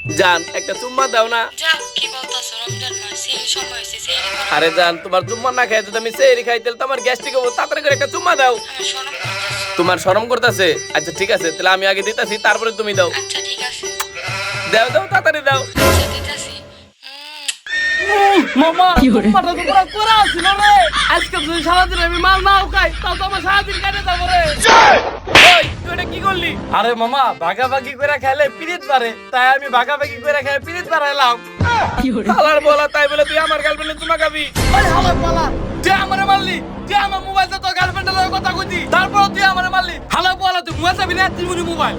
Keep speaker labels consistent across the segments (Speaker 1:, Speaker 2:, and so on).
Speaker 1: জান একটা চুম্মা দাও না।
Speaker 2: কি বলতাছো? রমজান মাস এই সময় হইছে সেই
Speaker 1: আরে জান তোমার চুম্মা না খাই যদি আমি সেহরি খাই তাহলে তোমার গ্যাস্ট্রিক হবো, তাড়াতাড়ি করে একটা চুম্মা দাও।
Speaker 2: আমার শরম করতাছে।
Speaker 1: তোমার শরম করতেছে? আচ্ছা ঠিক আছে, তাহলে আমি আগে দিতেছি, তারপরে তুমি দাও।
Speaker 2: আচ্ছা ঠিক আছে,
Speaker 1: দাও দাও তাড়াতাড়ি দাও।
Speaker 2: আচ্ছা দিতাছি।
Speaker 3: মামা তোমারটা তো পুরো করা ছিল রে। আজকে তুই সারাদিন আমি মাল নাও খাই তাও তো আমার সারাদিন কেটে যাবো রে।
Speaker 1: ওই তুই এটা কি করলি?
Speaker 3: আরে মামা ভাগাভাগি করে খেলে পিরিত পারে, তাই আমি ভাগাভাগি করে খেলে পিরিত পারাইলাম।
Speaker 1: হালার বলা, তাই বলে তুই আমার গার্লফ্রেন্ডে চুমা খাবি?
Speaker 3: আরে হালার পালা, তুই আমারে মারলি, তুই আমার মোবাইলটা তোর গার্লফ্রেন্ডের লগে কথা কইতি, তারপর তুই আমারে মারলি। হালার পালা, তুই মোবাইল চাবি না, তুই মুনি মোবাইল।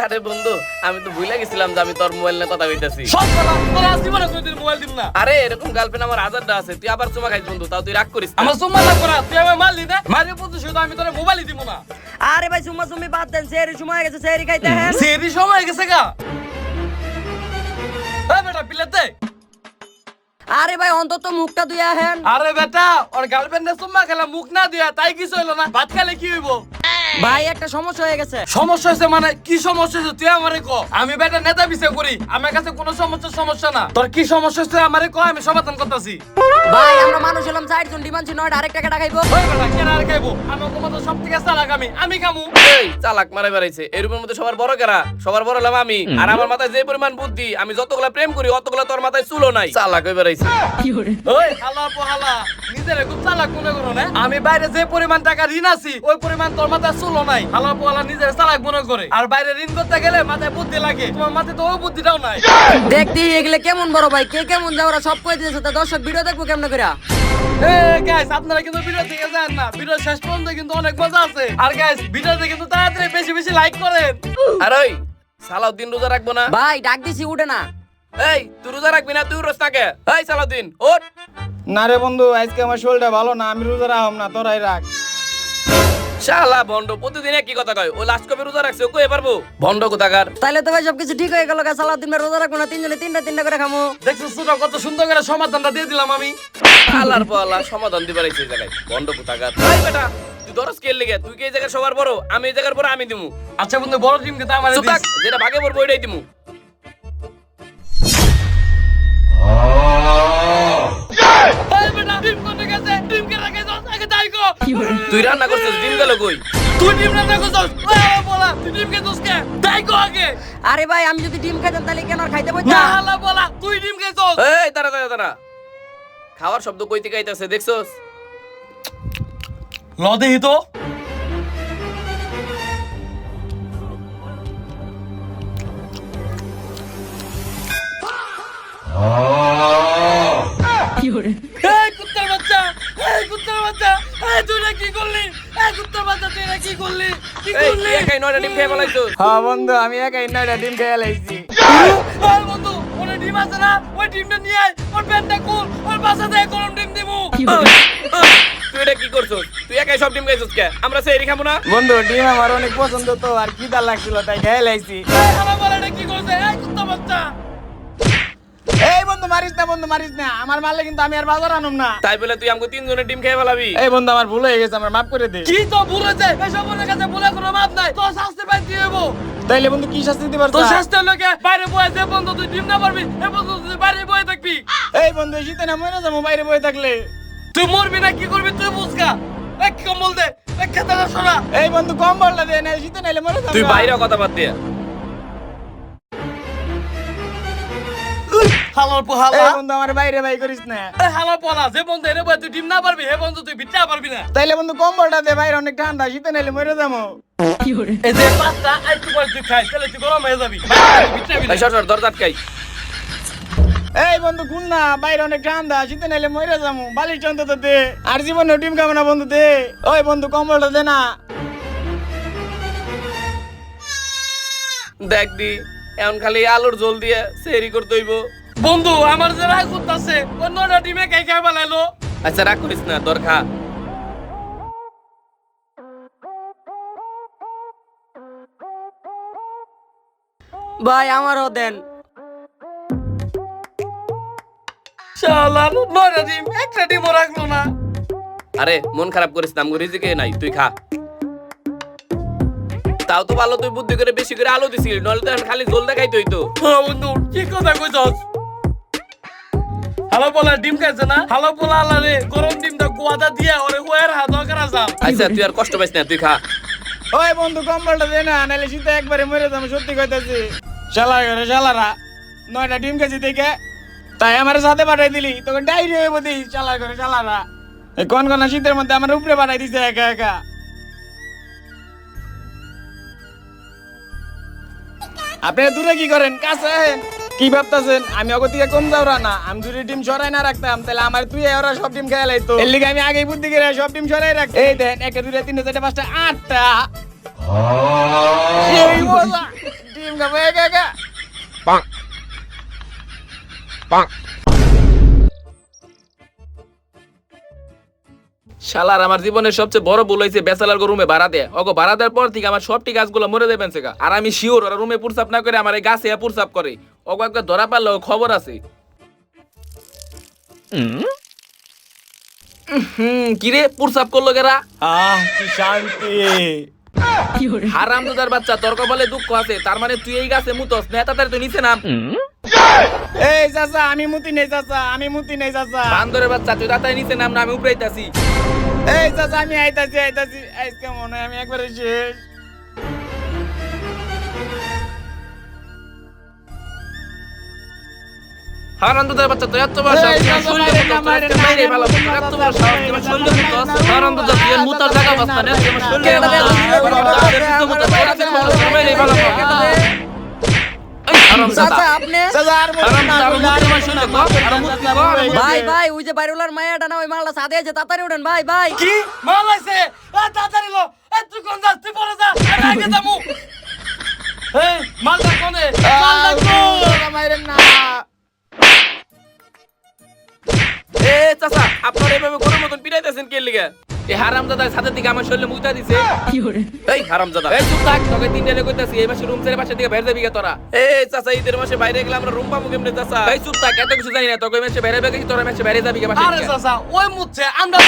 Speaker 1: আরে বন্ধু, আমি তো ভুলে গেছিলাম যে আমি তোর মোবাইল নিয়ে কথা কইতাছি।
Speaker 3: সব পালা তোর আসি বলে তুই মোবাইল দিব না।
Speaker 1: আরে এরকম গার্লফ্রেন্ড আমার হাজারটা আছে, তুই আবার চুমা খাইছ বন্ধু, তাও তুই রাগ করিস না।
Speaker 3: আমার সুম্মা না করা, তুই আমায় মারলি না, মারিয়ে প্রতিশোধ আমি তোর মোবাইলই দিব না।
Speaker 4: আরে ভাই সুম্মা সুম্মি বাদ দেন, সেহরি সময় হয়ে গেছে, সেহরি খাইতে হ্যাঁ।
Speaker 3: সেরি সময় হয়ে গেছে গা। এই বেটা পিলাতে।
Speaker 4: আরে ভাই অন্তত মুখটা ধুইয়া হেন।
Speaker 3: আরে বেটা ওর গার্লফ্রেন্ডের সুম্মা খেলা মুখ না দিয়া তাই কিছু হইলো না, ভাত খেলে কি হইব?
Speaker 4: ভাই একটা সমস্যা হয়ে গেছে।
Speaker 3: সমস্যা হয়েছে মানে কি সমস্যা হয়েছে তুই আমারে ক। আমি বেটা নেতা বিচার করি, আমার কাছে কোনো সমস্যা না। তোর কি সমস্যা হয়েছে আমারে ক, আমি সমাধান করতেছি।
Speaker 4: ভাই আমরা মানুষ হলাম 4 জন, ডিমান্ড ছিল আরেক টাকা খাইবো।
Speaker 3: ওই বেটা কেন আর খাইবো? আমার কোমা তো সব থেকে চালাক, আমি খামু।
Speaker 1: এই চালাক মারা বেড়াইছে, এর উপর মধ্যে সবার বড় কেরা? সবার বড় হলাম আমি। আর আমার মাথায় যে পরিমাণ বুদ্ধি, আমি যতগুলা প্রেম করি অতগুলা তোর মাথায় চুলো নাই। চালাক হয়ে বেড়াইছে।
Speaker 3: ওই হালা পোহালা, নিজেরে খুব চালাক মনে করো না? আমি বাইরে যে পরিমাণ টাকা ঋণ আছি ওই পরিমাণ তোর মাথায় চুলো নাই। হালা পোহালা নিজের চালাক মনে করে, আর বাইরে ঋণ করতে গেলে মাথায় বুদ্ধি লাগে। তোমার মাথায় তো ওই বুদ্ধিটাও নাই।
Speaker 4: দেখতি এগুলো কেমন বড় ভাই, কে কেমন যা ওরা সব কই দিয়েছে, তা দর্শক ভিডিও দেখবো কেমনে করে।
Speaker 3: গাইস আপনারা কিন্তু ভিডিও থেকে যান না, ভিডিও শেষ পর্যন্ত কিন্তু অনেক মজা আছে। আর গাইস ভিডিওতে কিন্তু তাড়াতাড়ি বেশি বেশি লাইক করেন।
Speaker 1: আর ওই সালাউদ্দিন রোজা রাখবো না?
Speaker 4: ভাই ডাক দিছি উঠে না।
Speaker 1: এই তুই রোজা রাখবি না? তুই রোজ থাকে। এই সালাউদ্দিন ওঠ।
Speaker 5: না রে বন্ধু, আজকে আমার শরীরটা ভালো না, আমি রোজা রাখব না, তোরাই রাখ।
Speaker 1: শালা ভন্ড, প্রতিদিন একই কথা কয়। ও লাস্ট কবে রোজা রাখছে ও কই পারবো? ভন্ড কোথাকার।
Speaker 4: তাইলে তো ভাই সবকিছু ঠিক হয়ে গেল, সালাউদ্দিন ভাই রোজা রাখবো না, তিনজনে তিনটা করে খামো।
Speaker 3: দেখছো ছোট কত সুন্দর করে সমাধানটা দিয়ে দিলাম আমি।
Speaker 1: আল্লাহর পাল্লা সমাধান দিবার এই জায়গায় ভন্ড কোথাকার। এই বেটা তুই দরস কে লেগে? তুই কি এই জায়গার সবার বড়? আমি এই জায়গার বড়, আমি দিমু।
Speaker 3: আচ্ছা বন্ধু বড় টিম কে তো আমারে
Speaker 1: চুপ থাক,
Speaker 3: দিস।
Speaker 1: যেটা ভাগে পড়বো ওইটাই দিমু।
Speaker 3: এই বেটা টিম কোনে গেছে? টিম কে রাখে যাস আগে তাই কো।
Speaker 1: তুই রান্না করছিস, ডিম গেল কই?
Speaker 3: তুই টিম রান্না করছস? ওই বলা তুই টিম কে দোস কে? তাই কো আগে।
Speaker 4: আরে ভাই আমি যদি ডিম খাইতাম তাহলে কেন আর খাইতে
Speaker 3: না
Speaker 4: বইতা?
Speaker 3: হালা বলা তুই টিম কে দোস?
Speaker 1: এই দাঁড়া দাঁড়া দাঁড়া, খাওয়ার শব্দ কই থেকে আইতাছে দেখছস?
Speaker 3: ল দেহি তো। এই কুত্তার বাচ্চা, এই কুত্তার বাচ্চা, এই তুই না কি করলি? এই কুত্তার বাচ্চা তুই না কি করলি? কি
Speaker 1: এই
Speaker 3: করলি?
Speaker 1: তুই একাই 9টা ডিম খেয়ে ফেলাইছস।
Speaker 5: হ্যাঁ বন্ধু, আমি একাই 9টা ডিম খেয়ে লাইছি।
Speaker 3: ওই বন্ধু, ওরে ডিম আছে না? ওই ডিমটা নিয়ে আয়, ওর প্যান্টটা খুল, ওর বাসা থেকে গরম ডিম দিমু।
Speaker 1: তুই এটা কি করছস? তুই একাই সব ডিম খাইছস কে? আমরা সেহরি খাবো না?
Speaker 5: বন্ধু ডিম আমার অনেক পছন্দ তো, আর খিদা লাগছিল তাই খেয়ে লাইছি।
Speaker 3: এই আমার বলে এটা কি করছে? এই কুত্তার বাচ্চা।
Speaker 5: এই বন্ধু মারিস না, বন্ধু মারিস না, আমার মারলে কিন্তু আমি আর বাজার আনুম না।
Speaker 1: তাই বলে তুই আমাকে 3 জনের ডিম খেয়ে ফেলাবি?
Speaker 5: এই বন্ধু আমার ভুল হয়ে গেছে, আমার মাফ করে দে।
Speaker 3: কি তো ভুলেছে? এসব মনে কাছে ভুলে কোনো মাপ নাই। তোর শাস্তি পাইতে হইব।
Speaker 5: তাইলে বন্ধু কি শাস্তি দিতে
Speaker 3: তোর
Speaker 5: পারছ?
Speaker 3: শাস্তি হলো কি? বাইরে বয়ে যে বন্ধু তুই ডিম না পারবি, এ বন্ধু তুই বাইরে বয়ে থাকবি।
Speaker 5: এই বন্ধু শীতে না মরে যাবো বাইরে বয়ে থাকলে।
Speaker 3: তুই মরবি না কি করবি তুই বুঝকা। এক কম্বল দে, এক খেতাটা সরা।
Speaker 5: এই বন্ধু কম্বলটা দে না, শীতে নাইলে মরে যাবো।
Speaker 1: তুই বাইরে কথা বাদ দে।
Speaker 3: হালার পোহালা।
Speaker 5: এই বন্ধু আমার বাইরে বাই করিস না।
Speaker 3: এই হালার পোহালা, যে বন্ধু এনে বয়ে তুই ডিম না পারবি, হে বন্ধু তুই ভিতরে পারবি না।
Speaker 5: তাইলে বন্ধু কম্বলটা দে, বাইরে অনেক ঠান্ডা, শীতে নাইলে মরে যাবো।
Speaker 3: এই যে পাঁচটা একটু পরে তুই খাইস, তাহলে তুই গরম হয়ে যাবি। ভিতরে
Speaker 1: এই সর সর, দরজা আটকাই।
Speaker 5: এই বন্ধু খুল না, বাইরে অনেক ঠান্ডা, শীতে নাইলে মরে যাবো। বালিশ অন্তত দে, আর জীবনে ডিম খাবো না বন্ধু দে। ওই বন্ধু কম্বলটা দে না।
Speaker 1: দেখ দি, এখন খালি আলুর ঝোল দিয়ে সেহরি করতে হইব।
Speaker 3: বন্ধু আমার যে রাগ করতেছে, অন্যটা ডিমে খাই খাই ফেলাইলো।
Speaker 1: আচ্ছা রাগ করিস না, তোর খা।
Speaker 4: ভাই আমারও দেন।
Speaker 3: শালা নয়টা ডিম, একটা ডিমও রাখলো না।
Speaker 1: আরে মন খারাপ করিস না, আমগো রিজিকে নাই, তুই খা। তা তাও তো ভালো তুই বুদ্ধি করে বেশি করে আলু দিছিলি, নইলে তো এখন খালি ঝোল দেখাইতে হইতো।
Speaker 3: হ্যাঁ বন্ধু কি কথা কইছস? হালা পোলা ডিম খাইছে না, হালা পোলা আলারে গরম ডিমটা কুয়াটা দিয়া ওরে ওয়ের হাত দরকার আছে।
Speaker 1: আচ্ছা তুই আর কষ্ট পাইস না, তুই খা।
Speaker 5: ওই বন্ধু কম্বলটা দে না, নাহলে শীতে একবারে মরে যাবো, সত্যি কইতাছি। শালা ঘরে শালারা 9টা ডিম খাইছি দেখে তাই আমার সাথে পাঠাই দিলি, তোকে ডাইরি হয়ে বদি। শালা ঘরে শালারা এই কোন কোন শীতের মধ্যে আমার উপরে পাঠাই দিছে একা একা। আপনারা দূরে কি করেন, কাছে আহেন। কি ভাবতাছেন আমি অগর থেকে কম যাওরা না? আমি যদি ডিম সরাই না রাখতাম তাহলে আমার তুই ওরা সব ডিম খেয়ে লাইতো। এর লিগে আমি আগেই বুদ্ধি করে সব ডিম সরাই রাখ। এই দেন 1 2 3 4 5 8টা এই মজা ডিম খাবো একা একা।
Speaker 1: শালার আমার জীবনের সবচেয়ে বড় ভুল হয়েছে বেচালার রুমে ভাড়া দেয়। ওগো ভাড়া দেওয়ার পর থেকে আমার সবটি গাছগুলো মরে দেবেন সেগা। আর আমি শিওর ওরা রুমে পুরসাপ না করে আমার এই গাছে পুরসাপ করে। ওগো একবার ধরা পারলেও খবর আছে। কিরে পুরসাপ করলো গেরা?
Speaker 5: কি শান্তি।
Speaker 1: হারামজাদার বাচ্চা, তোর কপালে দুঃখ আছে, তার মানে তুই এই গাছে মুতস না, তাড়াতাড়ি তুই নিচে নাম।
Speaker 5: এই চাচা আমি মুতি নেই, চাচা আমি মুতি নেই, চাচা
Speaker 1: বান্দরের বাচ্চা তুই তাড়াতাড়ি নিচে নাম না, আমি উপরে আইতাছি।
Speaker 5: এই চাচা আমি আইতাছি আজকে মনে হয় আমি একবারে শেষ।
Speaker 1: হারামজাদার বাচ্চা তুই এত বড় সাহস, তুই শরীরে মুতস, তোর একটা বাইরে ভালো তোর এত বড় সাহস, তুই শরীরে মুতস। হারামজাদা তুই এর মুতার জায়গা বাস্তা না, তুই শরীরে
Speaker 4: চাচা আপনি
Speaker 5: চাচা আর মুতি না,
Speaker 4: ভাই ভাই ওই যে বাইরুলার মায়াটা না, ওই মালটা সাথে আছে, তাড়াতাড়ি উঠেন ভাই ভাই।
Speaker 3: কি মাল আছে? তাড়াতাড়ি লো, তুই কোন যাস? তুই পরে যা, আমি আগে যাবো। এই মালটা কোনে? মালটা কোন?
Speaker 5: মাইরেন না।
Speaker 1: এ চাচা আপনারা এভাবে গরুর মতন পিটাইতেছেন কে লিগা? এই হারামজাদার সাথে দিকে আমার শরীরে মুইতা দিছে। এই হারামজাদা এই চুপ থাক, তোকে তিনটা লে কইতাছি এই মাসে রুম ছেড়ে পাশে দিকে বাইরে যাবি কে তোরা? এই চাচা ঈদের মাসে বাইরে গেলে আমরা রুম পাবো কেমনে চাচা? এই চুপ থাক, এত কিছু জানি না, তোকে মাসে বাইরে যাবি কি তোরা মাসে বাইরে যাবি কে পাশে
Speaker 3: আরে
Speaker 1: দিকে?
Speaker 3: চাচা ওই মুচ্ছে আমরা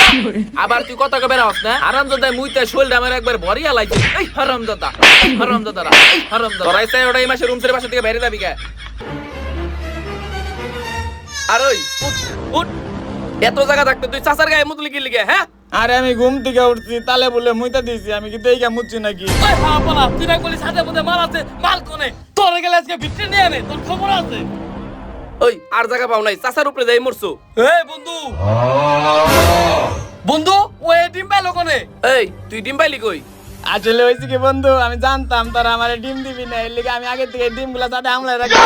Speaker 1: আবার তুই কথা কবে রাস না? হারামজাদা মুইতা শরীরটা আমার একবার ভরিয়া লাইছে। এই হারামজাদা, এই হারামজাদারা, এই হারামজাদা তোরা এসে ওটা এই মাসে রুম ছেড়ে পাশে দিকে বাইরে যাবি কে? আর ওই উঠ উঠ, এত জায়গা থাকতে তুই চাচার গায়ে মুতলি কি লিগে? হ্যাঁ
Speaker 5: আরে আমি ঘুম থেকে উঠছি তালে বলে মুইতা দিছি, আমি কি দেইগা মুচ্ছি নাকি?
Speaker 3: ওই হাপলা তুই না বলি সাথে মধ্যে মাল আছে, মাল কোনে? তোর গেলে আজকে ভিতরে নিয়ে আনে, তোর খবর আছে।
Speaker 1: ওই আর জায়গা পাও নাই, চাচার উপরে যাই মরছো।
Speaker 3: এই বন্ধু বন্ধু ওই ডিম পাইলো কোনে?
Speaker 1: এই তুই ডিম পাইলি কই?
Speaker 5: আসলে হয়েছে কি বন্ধু, আমি জানতাম তারা আমার ডিম দিবি না, এর লিগে আমি আগে থেকে ডিমগুলা সাথে আমলাই রাখি।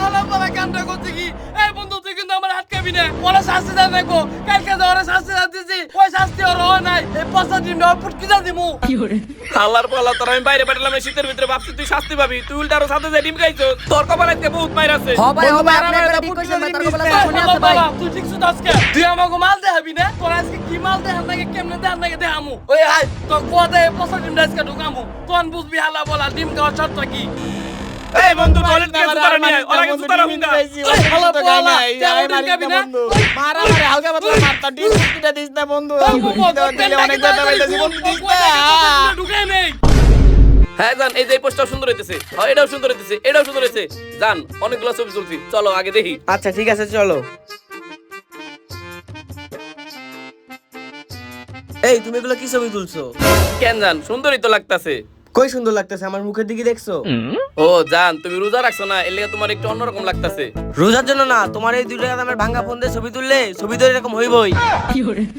Speaker 3: হালাপালা কামটা করছে কি? এই বন্ধু তুই কিন্তু আমার হাত খাবি না, ওরা শাস্তি দেন দেখো, কালকে তো ওরা শাস্তি দিয়েছি, ওই শাস্তি ওর হয় নাই, এই পচা ডিমটা ওর ফুটকি যা দিমু।
Speaker 1: আল্লাহর পালা তোর আমি বাইরে পাঠালাম এই শীতের ভিতরে, ভাবছি তুই শাস্তি পাবি, তুই উল্টা আরো সাথে যে ডিম খাইছো, তোর কপালে আজকে বহুত মাইর আছে।
Speaker 4: ভাই
Speaker 5: বন্ধু,
Speaker 4: ভাই
Speaker 5: মারা
Speaker 4: আপনি
Speaker 5: মারা
Speaker 4: একবার
Speaker 5: দা
Speaker 4: ঠিক
Speaker 5: ফুটকি
Speaker 4: কইছেন ভাই,
Speaker 5: দিবি
Speaker 4: তার
Speaker 5: না।
Speaker 4: কপালে শুনে আছে ভাই।
Speaker 3: তুই ঠিক শুধু আজকে তুই আমাকে মাল দেখাবি না, তোর আজকে কি মাল দেখান লাগে, কেমনে দেখান লাগে দেখামু। ওই হাই তোর কোয়াতে পচা ডিমটা আজকে ঢুকামু, তখন বুঝবি হালা বলা ডিম খাওয়ার শর্ত কি।
Speaker 1: এই বন্ধু টয়লেট থেকে জুতারা নিয়ে আয়, ওরা কি জুতারা হুঙ্গা?
Speaker 3: হালা পোলা, তেল ডিম খাবি না?
Speaker 5: মারা মারে হালকা পাতলা মারতা, ডিম ফুটকিটা দিস না বন্ধু।
Speaker 3: ওই মোমো, তোর
Speaker 5: দিলে অনেক ব্যথা পাইতাছি বন্ধু, দিস না।
Speaker 3: ঢুকাই নেই।
Speaker 1: হ্যাঁ জান, এই যে এই পোস্টটাও সুন্দর হইতেছে, হ্যাঁ এটাও সুন্দর হইতেছে, এটাও সুন্দর হইতেছে। জান অনেকগুলো ছবি তুলছি, চলো আগে দেখি।
Speaker 6: আচ্ছা ঠিক আছে চলো। এই তুমি এগুলো কি ছবি তুলছো?
Speaker 1: কেন জান, সুন্দরই তো লাগতাছে।
Speaker 6: কই সুন্দর লাগতেছে, আমার মুখের দিকে দেখছো?
Speaker 1: ও জান তুমি রোজা রাখছো না, এর লিগে তোমার একটু অন্যরকম লাগতাছে।
Speaker 6: রোজার জন্য না, তোমার এই 2 টাকা দামের ভাঙা ফোন দিয়ে ছবি তুললে ছবি তো এরকম হইবই।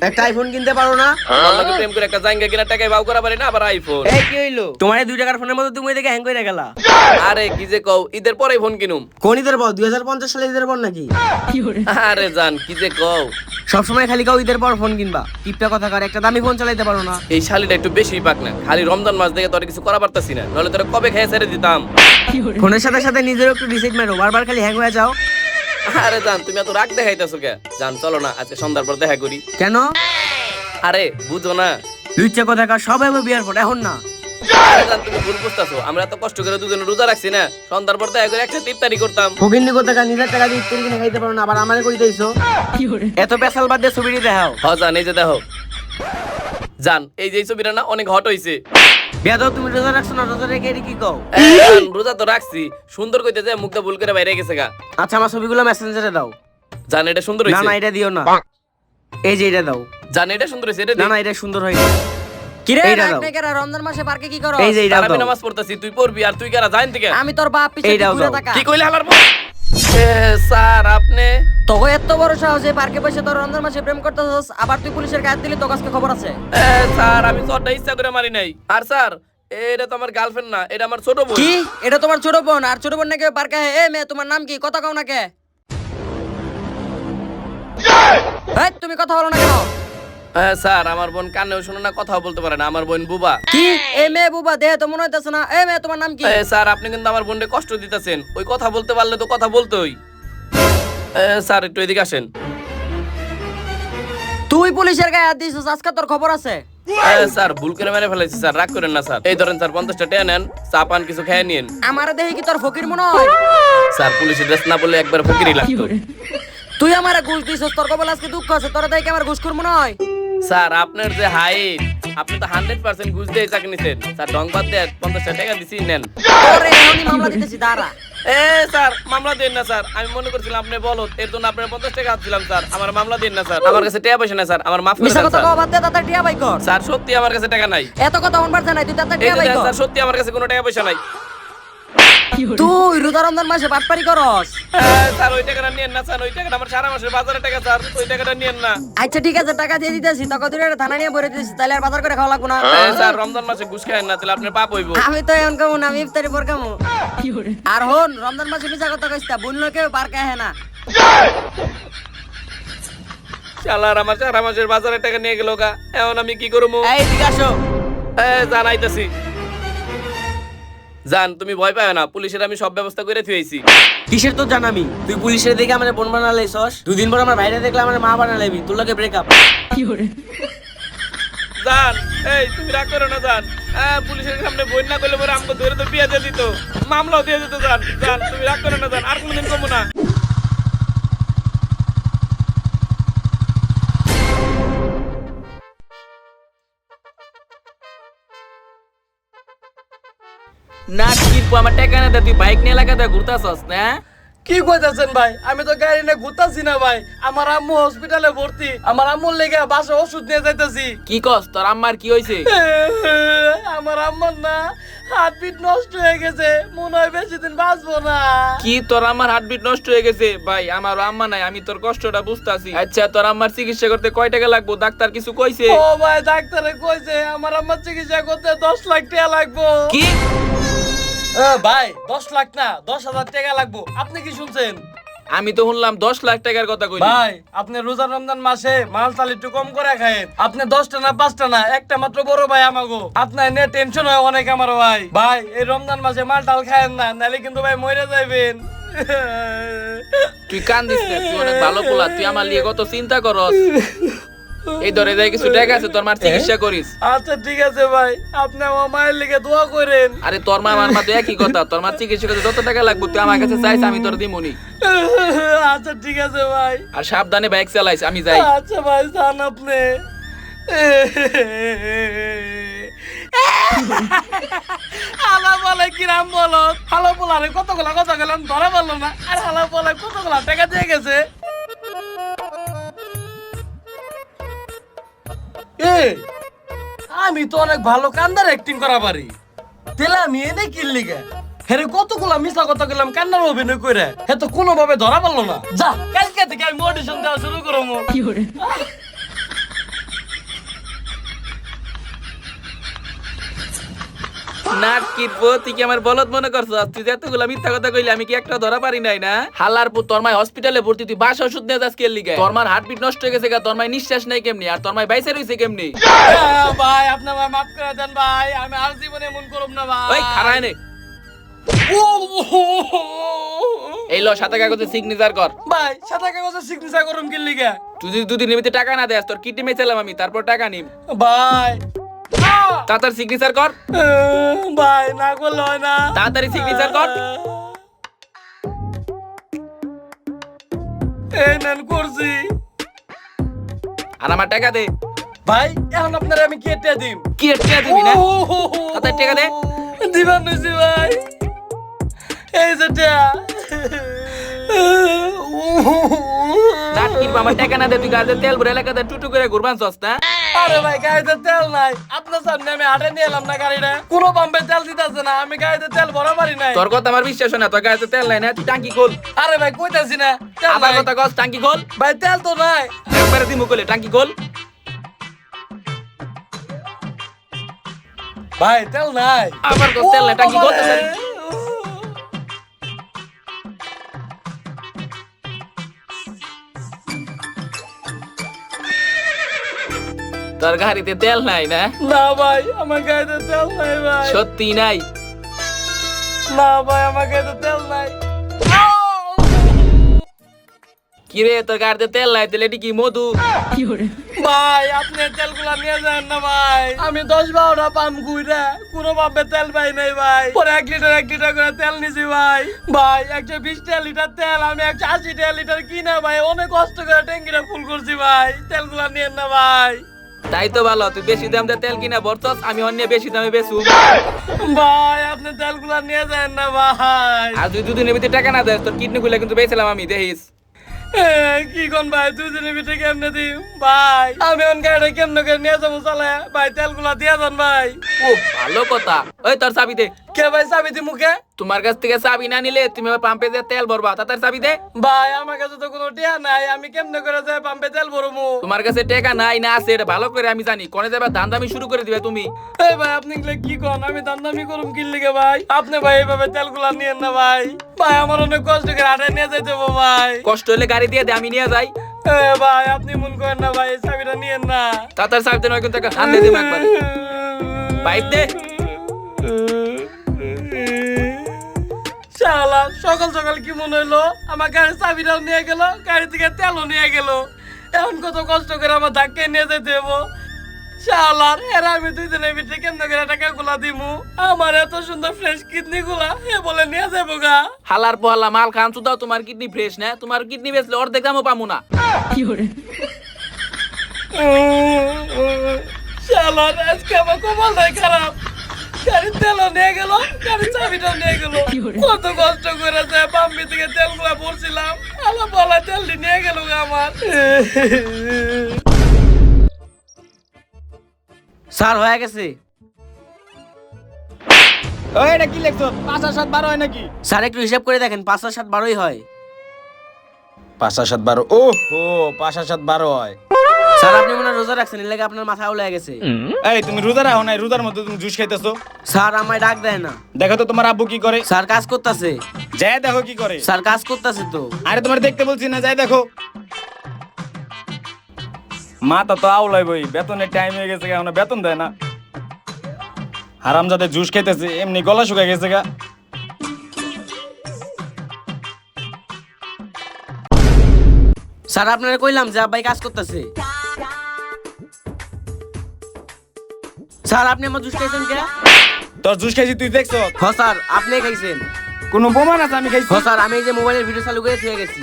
Speaker 6: একটা আইফোন কিনতে পারো না?
Speaker 1: আমার লগে প্রেম করে একটা জায়গা কিনা টাকায় বাউ করা পারি না, আবার আইফোন।
Speaker 6: এই কি হইলো? তোমার এই 2 টাকার ফোনের মধ্যে তুমি দেখে হ্যাং করে গেলা।
Speaker 1: আরে কি যে কও, ঈদের পরেই ফোন কিনুম।
Speaker 6: কোন ঈদের পর? 2050 সালে ঈদের পর নাকি?
Speaker 1: আরে জান কি যে কও,
Speaker 6: সবসময় খালি কাও ঈদের পর ফোন কিনবা, টিপটা কথা কার, একটা দামি ফোন চালাইতে পারো না?
Speaker 1: এই শালিটা একটু বেশি পাক না, খালি রমজান মাস দেখে তোর কিছু করা পারতাছি না, নাহলে তোরা কবে খেয়ে ছেড়ে দিতাম।
Speaker 6: ফোনের সাথে সাথে নিজেরও একটু রিসেট মারো, বারবার খালি হ্যাং হয়ে যাও।
Speaker 1: আরে জান তুমি এত রাগ দেখাইতেছো কে? জান চলো না আজকে সন্ধ্যার পর দেখা করি।
Speaker 6: কেন?
Speaker 1: আরে বুঝো না,
Speaker 6: লুচ্চা কথা কার, সব হবে বিয়ার পর, এখন না।
Speaker 1: আরে জান তুমি ভুল বুঝতাছো, আমরা এত কষ্ট করে দুজনে রোজা রাখছি না, সন্ধ্যার পর দেখা করে একসাথে ইফতারি করতাম।
Speaker 6: ফকিন্নি কথা কার, নিজের টাকা দিয়ে ইফতারি কিনে খাইতে পারো না, আবার আমারে কই দিয়েছো? এত পেশাল বাদ দিয়ে ছবিটি দেখাও।
Speaker 1: হ জান এই যে দেখো, জান এই যে এই ছবিটা না অনেক হট হইছে।
Speaker 6: বেয়াদব তুমি রোজা রাখছো না, রোজা রেখে এটি কি কও?
Speaker 1: রোজা তো রাখছি, সুন্দর কইতে যে মুখটা ভুল করে বাইরে গেছে গা।
Speaker 6: আচ্ছা আমার ছবিগুলো মেসেঞ্জারে দাও।
Speaker 1: জান এটা সুন্দর
Speaker 6: না
Speaker 1: হইছে।
Speaker 6: না এটা দিও না, এই যে এটা দাও।
Speaker 1: জান এটা সুন্দর হইছে, এটা
Speaker 6: না
Speaker 1: দে।
Speaker 6: না এটা সুন্দর হয়নি।
Speaker 4: কিরে
Speaker 6: এইটা দাও।
Speaker 4: রাখনে কেরা রমজান মাসে পার্কে কি করো?
Speaker 6: এই যে এটা
Speaker 1: স্যার, আমি
Speaker 6: দাও।
Speaker 1: নামাজ পড়তাছি, তুই পড়বি আর তুই কারা জান থেকে?
Speaker 4: আমি তোর বাপ পিছে
Speaker 6: এইটাও
Speaker 4: ঘুরে
Speaker 6: দাও।
Speaker 4: থাকা।
Speaker 1: কি কইলে হালার পর? স্যার আপনি
Speaker 4: তোকে এত বড় সাহস এই পার্কে বসে তোর রমজান মাসে প্রেম করতেছস, আবার তুই পুলিশের গায়ে দিলি, তোর কাছে খবর আছে?
Speaker 1: স্যার আমি চটটা ইচ্ছা করে মারি নাই। আর স্যার এটা তো আমার গার্লফ্রেন্ড না, এটা আমার ছোট বোন।
Speaker 4: কি এটা তোমার ছোট বোন? আর ছোট বোন নাকি ওই পার্কে? এ মেয়ে তোমার নাম কি? কথা কও না কে? এই তুমি কথা বলো না কেন?
Speaker 1: স্যার আমার বোন কানেও শোনে না, কথাও বলতে পারে না, আমার বোন বুবা।
Speaker 4: কি এ মেয়ে বুবা দেহে তো মনে হইতাছে না। এ মেয়ে তোমার নাম কি?
Speaker 1: স্যার আপনি কিন্তু আমার বোনকে কষ্ট দিতেছেন, ওই কথা বলতে পারলে তো কথা বলতোই। স্যার একটু এদিকে আসেন।
Speaker 4: তুই পুলিশের গায়ে হাত দিছিস, আজকে তোর খবর আছে।
Speaker 1: স্যার ভুল করে মেরে ফেলেছি স্যার, রাগ করেন না স্যার। এই ধরেন স্যার 50টা টাকা নেন, চা পান কিছু খেয়ে নিন।
Speaker 4: আমারে দেখি কি তোর ফকির মনে হয়?
Speaker 1: স্যার পুলিশের ড্রেস না বললে একবার ফকিরই লাগতো।
Speaker 4: তুই আমারে ঘুষ দিছিস, তোর কবল আজকে দুঃখ আছে। তোরা দেখি আমার ঘুষখোর মনে হয়?
Speaker 1: স্যার আপনার যে হাইট, আপনি তো 100% ঘুষ দিয়ে চাকরি নিছেন। স্যার ডংবাদ দিয়ে 50টা টাকা দিছি, নেন।
Speaker 4: তোরে এখনই মামলা দিতেছি, দাঁড়া।
Speaker 1: স্যার মামলা দেন না স্যার, আমি মনে করছিলাম আপনি বলো, এর জন্য আপনার 50 টাকা দিলাম স্যার। আমার মামলা দেন না স্যার, আমার কাছে টাকা পয়সা নাই স্যার, আমার মাফ করে
Speaker 4: মিছা
Speaker 1: দেন
Speaker 4: কথা
Speaker 1: স্যার।
Speaker 4: কও, বাদ দে, তাড়াতাড়ি টিয়া বাই কর।
Speaker 1: স্যার সত্যি আমার কাছে টাকা নাই।
Speaker 4: এত কথা অনবার জানাই, তুই তাড়াতাড়ি
Speaker 1: এই
Speaker 4: টিয়া
Speaker 1: যে
Speaker 4: বাই
Speaker 1: দেন
Speaker 4: কর।
Speaker 1: স্যার, সত্যি আমার কাছে কোনো টাকা পয়সা নাই।
Speaker 4: তুই রোজা রমজান মাসে বাটপারি করস?
Speaker 1: স্যার ওই টাকাটা নিয়েন না স্যার, ওই টাকাটা আমার সারা মাসের বাজারের টাকা স্যার, ওই টাকাটা নিয়েন না।
Speaker 4: আচ্ছা ঠিক আছে, টাকা দিয়ে দিতেছি, তোকে তুই একটা থানা নিয়ে ভরে দিতেছি, তাহলে আর বাজার করে খাওয়া লাগবো না।
Speaker 1: স্যার রমজান মাসে ঘুষ খায়েন না, তাহলে আপনার পাপ হইব।
Speaker 4: আমি তো এমন কামু না, আমি ইফতারি পর কামু। আর হন, রমজান মাসে মিছা কথা কইস না, বুনলো কেউ পার্কে আহে না।
Speaker 1: শালার আমার সারা মাসের বাজারের টাকা নিয়ে গেল গা, এখন আমি কি করবো?
Speaker 4: এই ঠিক আসো।
Speaker 1: জানাইতেছি। জান তুমি ভয় পাও না, পুলিশের আমি সব ব্যবস্থা করে থুয়েছি।
Speaker 6: কিসের তো জানামি? তুই পুলিশের দেখে আমার বোন বানালাইছস, 2 দিন পর আমার বাইরে দেখলে আমার মা বানালাইবি, তোর লাগে ব্রেকআপ।
Speaker 1: জান এই তুমি রাগ করো না জান, পুলিশের সামনে বই না করলে পরে আমাকে ধরে তো বিয়ে দিয়ে দিত, মামলাও দিয়ে দিত। জান জান তুমি রাগ করো না জান, আর কোনোদিন কমো না। না কিরপু আমার টাকা না দে, তুই বাইক নিয়ে লাগাতে ঘুরতাছস না?
Speaker 3: কি কইতাছেন ভাই? আমি তো গাড়ি নিয়ে ঘুরতাছি না ভাই, আমার আম্মু হসপিটালে ভর্তি, আমার আম্মুর লেগে বাসে ওষুধ নিয়ে যাইতাছি।
Speaker 1: কি কস, তোর আম্মার কি হয়েছে?
Speaker 3: আমার আম্মার না হার্টবিট নষ্ট হয়ে গেছে, মনে হয় বেশি দিন বাঁচবো না।
Speaker 1: কি তোর আমার হার্টবিট নষ্ট হয়ে গেছে? ভাই আমার আম্মা নাই, আমি তোর কষ্টটা বুঝতাছি। আচ্ছা তোর আম্মার চিকিৎসা করতে কয় টাকা লাগবে, ডাক্তার কিছু কইছে?
Speaker 3: ও ভাই ডাক্তারে কইছে আমার আম্মার চিকিৎসা করতে 10 লাখ টাকা লাগবো।
Speaker 1: কি
Speaker 3: ভাই 10 লাখ না 10,000 টাকা লাগবো। আপনি কি শুনছেন?
Speaker 1: আমি তো শুনলাম 10 লাখ টাকার কথা কইলি।
Speaker 3: ভাই আপনি রোজা রমজান মাসে মাল চাল একটু কম করে খায়েন। আপনি 10টা না 5টা না, একটা মাত্র বড় ভাই আমাগো, আপনার নিয়ে টেনশন হয় অনেক আমার ভাই। ভাই এই রমজান মাসে মাল টাল খায়েন না, নালে কিন্তু ভাই মরে যাইবেন।
Speaker 1: তুই কান্দিস না, তুই অনেক ভালো পোলা, তুই আমার লিয়ে কত চিন্তা করস। এই ধরে যাই কিছু টাকা আছে, তোর মার চিকিৎসা করিস।
Speaker 3: আচ্ছা ঠিক আছে ভাই, আপনি আমার মায়ের লিগে দোয়া করেন।
Speaker 1: আরে তোর মা আমার মা তো একই কথা, তোর মার চিকিৎসা করতে যত টাকা লাগবে তুই আমার কাছে চাইছ, আমি তোর দিমুনি।
Speaker 3: আচ্ছা ঠিক আছে ভাই।
Speaker 1: আর সাবধানে বাইক চালাইস, আমি যাই।
Speaker 3: আচ্ছা ভাই যান আপনি। হালা বলে কিরাম বলো, হালা বলারে কতগুলা কথা গেলাম ধরা বললো না, আর হালা বলে কতগুলা টাকা দিয়ে গেছে। আমি তো অনেক ভালো কান্দার অ্যাক্টিং করা পারি, তেলা আমি এনে কিনলি গে হেরে কতগুলা মিশা কথা গেলাম কান্নার অভিনয় করে, হে তো কোনোভাবে ধরা পড়লো না। যা কালকে থেকে আমি অডিশন দেওয়া শুরু করবো।
Speaker 1: না কিরপো, তুই কি আমার বলদ মনে করছ? তুই যে এতগুলা মিথ্যা কথা কইলি, আমি কি একটা ধরা পারি নাই না? হালার পর তোর মাই হসপিটালে ভর্তি, তুই বাসা ওষুধ নিয়ে যাস কে লিগে? তোর মার হার্টবিট নষ্ট হয়ে গেছে গা, তোর মাই নিঃশ্বাস নাই কেমনি, আর তোর মাই বাইসে রইছে কেমনি?
Speaker 3: ভাই আপনি আমায় মাফ করে দেন ভাই, আমি আর জীবনে এমন করব না ভাই।
Speaker 1: ওই খারায় নে, এই ল সাথে কাগজে সিগনেচার কর।
Speaker 3: ভাই সাদা কাগজে সিগনেচার করুম কি লিগা?
Speaker 1: তুই যদি দুদিন নিমিতে টাকা না দেস, তোর কিডনি মেচালাম আমি, তারপর টাকা নিম।
Speaker 3: ভাই
Speaker 1: তাড়াতাড়ি সিগনেচার কর,
Speaker 3: ভাই না করলে হয় না।
Speaker 1: তাড়াতাড়ি সিগনেচার কর।
Speaker 3: এই নেন করছি।
Speaker 1: আর আমার টাকা দে।
Speaker 3: ভাই এখন আপনারা আমি কি টিয়া দিম?
Speaker 1: কি এর টাকা দিবি না তাতে টাকা দে।
Speaker 3: দিবান নইছি ভাই, এই যে টিয়া।
Speaker 1: দাঁত কিনবা আমার টাকা না দে তুই গাড়িতে তেল ভরে এলাকাতে টুটু করে ঘুরবান সস্তা।
Speaker 3: আরে ভাই গাড়িতে তেল নাই, আপনার সামনে আমি হাটে নিয়ে এলাম না গাড়িটা, কোনো পাম্পে তেল দিতেছে না, আমি গাড়িতে তেল ভরা পারি নাই।
Speaker 1: তোর কথা আমার বিশ্বাস হয় না, তোর গাড়িতে তেল নাই না, তুই টাঙ্কি খোল।
Speaker 3: আরে ভাই কইতাছি না তেল
Speaker 1: আবার
Speaker 3: নাই।
Speaker 1: কথা কস, টাঙ্কি খোল।
Speaker 3: ভাই তেল তো নাই।
Speaker 1: একবারে দিমু কইলে টাঙ্কি খোল।
Speaker 3: ভাই তেল নাই।
Speaker 1: আবার কস তেল নাই, টাঙ্কি খোল। তোর গাড়িতে তেল নাই না?
Speaker 3: না ভাই আমার গাড়িতে তেল নাই ভাই।
Speaker 1: সত্যি নাই?
Speaker 3: না ভাই আমার গাড়িতে তেল নাই।
Speaker 1: কি রে তোর গাড়িতে তেল নাই তাহলে এটি কি মধু?
Speaker 3: ভাই আপনি তেলগুলা নিয়ে যান না ভাই, আমি 10-12টা পাম্প ঘুরে কোনো পাম্পে তেল পাই নাই ভাই। পরে 1 লিটার করে তেল নিছি ভাই। ভাই 120 লিটার তেল আমি 180 লিটার কিনা ভাই অনেক কষ্ট করে ট্যাঙ্কিটা ফুল করছি ভাই, তেলগুলা নিয়েন না ভাই।
Speaker 1: তাই তো ভালো, তুই বেশি দাম দিয়ে তেল কিনা বর্তস, আমি অন্য বেশি দামে বেচু।
Speaker 3: ভাই আপনি তেলগুলা নিয়ে যান না ভাই।
Speaker 1: আর তুই দুদিনের ভিতরে টাকা না দেস তোর কিডনি খুলে কিন্তু বেচলাম আমি, দেখিস।
Speaker 3: কি কোন ভাই 2 দিনের ভিতরে কেমনে দিম ভাই? আমি অন গাড়ি কেমনে করে নিয়ে যাবো চালে ভাই, তেলগুলা দিয়ে যান ভাই।
Speaker 1: ও ভালো কথা। ওই তোর চাবি দে।
Speaker 3: কে ভাই চাবি দি মুখে?
Speaker 1: তোমার কাছ থেকে চাবি না নিলে তুমি আবার পাম্পে যে তেল ভরবা তার চাবি দে।
Speaker 3: ভাই আমার কাছে তো কোনো টিয়া নাই, আমি কেমনে করে যাই পাম্পে তেল ভরবো?
Speaker 1: তোমার কাছে টাকা নাই না আছে এটা ভালো করে আমি জানি, কোনে যাবে ধান দামি শুরু করে দিবে তুমি।
Speaker 3: এই ভাই আপনি এগুলা কি কোন? আমি দান্দামি করুম কি লিগে ভাই? আপনি ভাই এইভাবে তেলগুলা নিয়েন না ভাই। ভাই আমার অনেক কষ্ট করে হাটে নিয়ে যাইতে হবে ভাই।
Speaker 1: কষ্ট হলে গাড়ি দিয়ে দে আমি নিয়ে যাই।
Speaker 3: ভাই আপনি মন করেন না ভাই, এই চাবিটা নিয়েন না।
Speaker 1: তার চাবি দে নয় কিন্তু একটা হাত দিয়ে দিবো একবার। পাইপ দে।
Speaker 3: শালা সকাল সকাল কি মনে হইলো আমার গাড়ির চাবিটাও নিয়ে গেল, গাড়ি থেকে তেলও নিয়ে গেল। এখন কত কষ্ট করে আমার ধাক্কে নিয়ে যেতে হবো। শালার এরা আমি 2 দিনের ভিতরে কেমন করে টাকা গুলা দিমু? আমার এত সুন্দর ফ্রেশ কিডনি গুলা এ বলে নিয়ে যাবো গা।
Speaker 1: হালার পোহালা মাল খান শুধু তোমার কিডনি ফ্রেশ না, তোমার কিডনি বেচলে অর্ধেক দামও পামু না।
Speaker 3: শালার আজকে আমার কপালটাই খারাপ, গাড়ির তেলও নিয়ে গেল, গাড়ির চাবিটাও নিয়ে গেল। কত কষ্ট করে যায় পাম্পি থেকে তেলগুলা ভরছিলাম, আলা বলা তেলটি নিয়ে গেল গা আমার।
Speaker 6: স্যার হয়ে গেছে।
Speaker 5: ওই এটা কি লেখছো? 5 আর 7 12 হয় নাকি?
Speaker 6: স্যার একটু হিসাব করে দেখেন, 5 আর 7 12ই হয়।
Speaker 5: 5 আর 7 12। ও হো 5 আর 7 12 হয়।
Speaker 6: স্যার আপনি মনে হয় রোজা রাখছেন, এর লাগে আপনার মাথা উলে গেছে।
Speaker 5: এই তুমি রোজা রাখো নাই, রোজার মধ্যে তুমি জুস খাইতেছো?
Speaker 6: স্যার আমায় ডাক দেয় না।
Speaker 5: দেখো তো তোমার আব্বু কি করে।
Speaker 6: স্যার কাজ করতেছে।
Speaker 5: যাই দেখো কি করে।
Speaker 6: স্যার কাজ করতেছে তো।
Speaker 5: আরে তোমার দেখতে বলছি না, যাই দেখো। মাথা তো আউলাই বই, বেতনের টাইম হয়ে গেছে, এখন বেতন দেয় না। হারামজাদে জুস খাইতেছে, এমনি গলা শুকায় গেছে গা।
Speaker 6: স্যার আপনারা কইলাম যে আব্বাই কাজ করতেছে। স্যার আপনি আমার জুস খাইছেন কে?
Speaker 5: তোর জুস খাইছি তুই দেখছো?
Speaker 6: হ স্যার আপনি খাইছেন।
Speaker 5: কোনো প্রমাণ আছে আমি খাইছি?
Speaker 6: হ স্যার আমি এই যে মোবাইলের ভিডিও চালু করে দিয়ে গেছি।